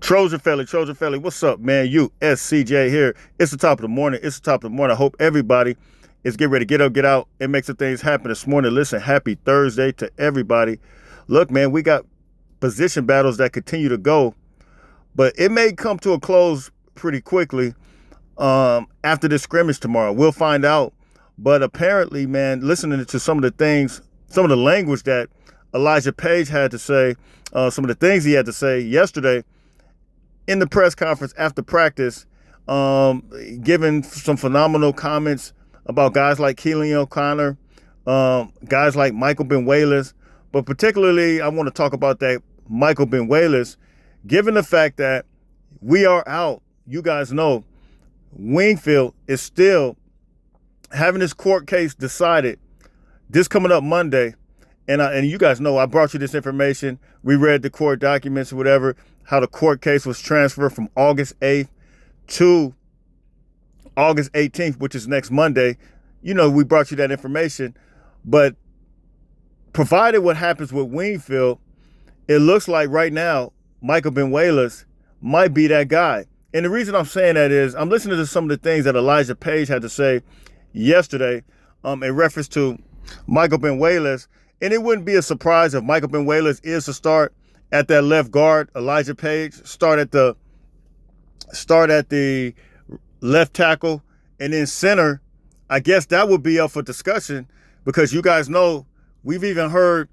Trojan Felly, what's up, man? USCJ here. It's the top of the morning. I hope everybody is getting ready to get up, get out, and make some things happen this morning. Listen, happy Thursday to everybody. Look, man, we got position battles that continue to go, but it may come to a close pretty quickly after this scrimmage tomorrow. We'll find out. But apparently, man, listening to some of the things, some of the language that Elijah Page had to say, some of the things he had to say yesterday in the press conference after practice, giving some phenomenal comments about guys like Keelan O'Connor, guys like Michael Benuelas. But particularly, I want to talk about that Michael Benuelas, given the fact that we are out. You guys know Wingfield is still having his court case decided this coming up Monday. And you guys know I brought you this information. We read the court documents or whatever, how the court case was transferred from August 8th to August 18th, which is next Monday. You know, we brought you that information. But provided what happens with Wingfield, it looks like right now Michael Benuelas might be that guy. And the reason I'm saying that is I'm listening to some of the things that Elijah Page had to say yesterday in reference to Michael Benuelas. And it wouldn't be a surprise if Michael Benuelas is to start at that left guard. Elijah Page start at the left tackle, and then center. I guess that would be up for discussion because you guys know we've even heard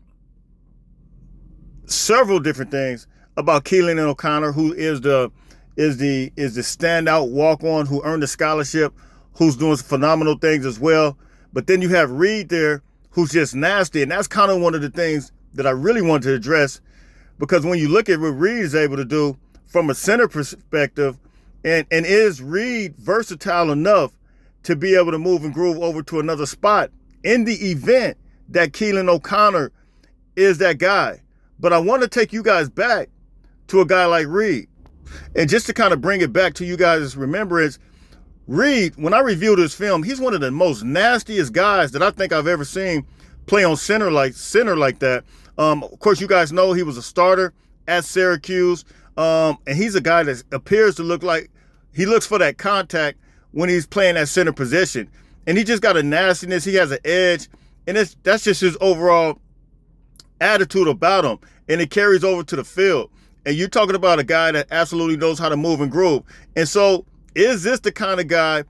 several different things about Keelan O'Connor, who is the standout walk-on who earned a scholarship, who's doing phenomenal things as well. But then you have Reed there, who's just nasty. And that's kind of one of the things that I really wanted to address, because when you look at what Reed is able to do from a center perspective, and is Reed versatile enough to be able to move and groove over to another spot in the event that Keelan O'Connor is that guy. But I want to take you guys back to a guy like Reed. And just to kind of bring it back to you guys' remembrance, Reed, when I reviewed his film, he's one of the most nastiest guys that I think I've ever seen play on center like that. Of course, you guys know he was a starter at Syracuse, and he's a guy that appears to look like he looks for that contact when he's playing that center position. And he just got a nastiness. He has an edge, and that's just his overall attitude about him, and it carries over to the field. And you're talking about a guy that absolutely knows how to move and groove. And so, is this the kind of guy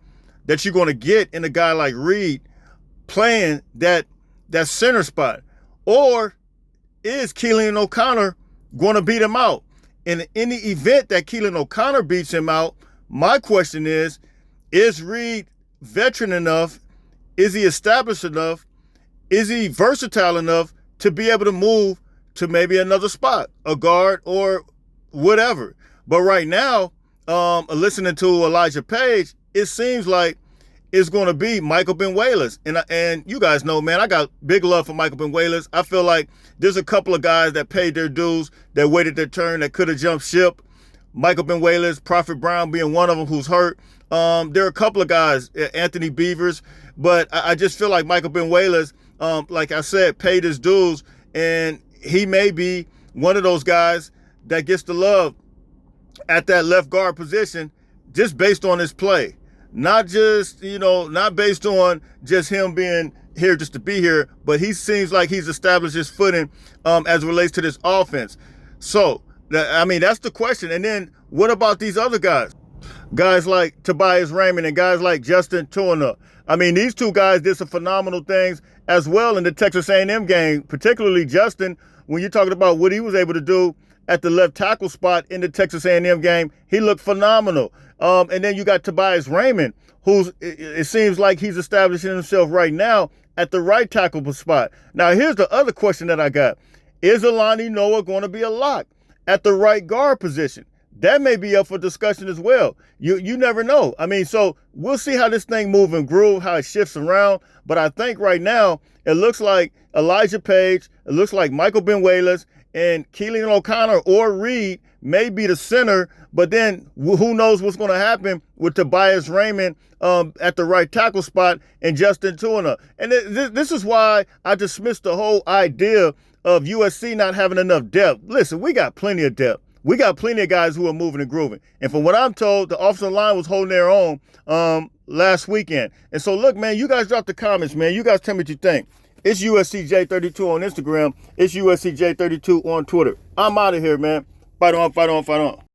that you're going to get in a guy like Reed playing that center spot? Or is Keelan O'Connor going to beat him out? And in the event that Keelan O'Connor beats him out, my question is Reed veteran enough? Is he established enough? Is he versatile enough to be able to move to maybe another spot, a guard or whatever? But right now, listening to Elijah Page, it seems like it's going to be Michael Benuelas. And you guys know, man, I got big love for Michael Benuelas. I feel like there's a couple of guys that paid their dues, that waited their turn, that could have jumped ship. Michael Benuelas, Prophet Brown being one of them who's hurt. There are a couple of guys, Anthony Beavers, but I just feel like Michael Benuelas, like I said, paid his dues, and he may be one of those guys that gets the love at that left guard position just based on his play. Not just, not based on just him being here just to be here, but he seems like he's established his footing as it relates to this offense. So, that's the question. And then what about these other guys? Guys like Tobias Raymond and guys like Justin Turner. These two guys did some phenomenal things as well in the Texas A&M game, particularly Justin, when you're talking about what he was able to do at the left tackle spot in the Texas A&M game. He looked phenomenal. And then you got Tobias Raymond, it seems like he's establishing himself right now at the right tackle spot. Now, here's the other question that I got. Is Alani Noah going to be a lock at the right guard position? That may be up for discussion as well. You never know. So we'll see how this thing move and groove, how it shifts around. But I think right now it looks like Elijah Page, it looks like Michael Benuelas, and Keelan O'Connor or Reed may be the center, but then who knows what's going to happen with Tobias Raymond at the right tackle spot and Justin Turner. And this is why I dismissed the whole idea of USC not having enough depth. Listen, we got plenty of depth. We got plenty of guys who are moving and grooving. And from what I'm told, the offensive line was holding their own last weekend. And so, look, man, you guys drop the comments, man. You guys tell me what you think. It's USCJ32 on Instagram. It's USCJ32 on Twitter. I'm out of here, man. Fight on, fight on, fight on.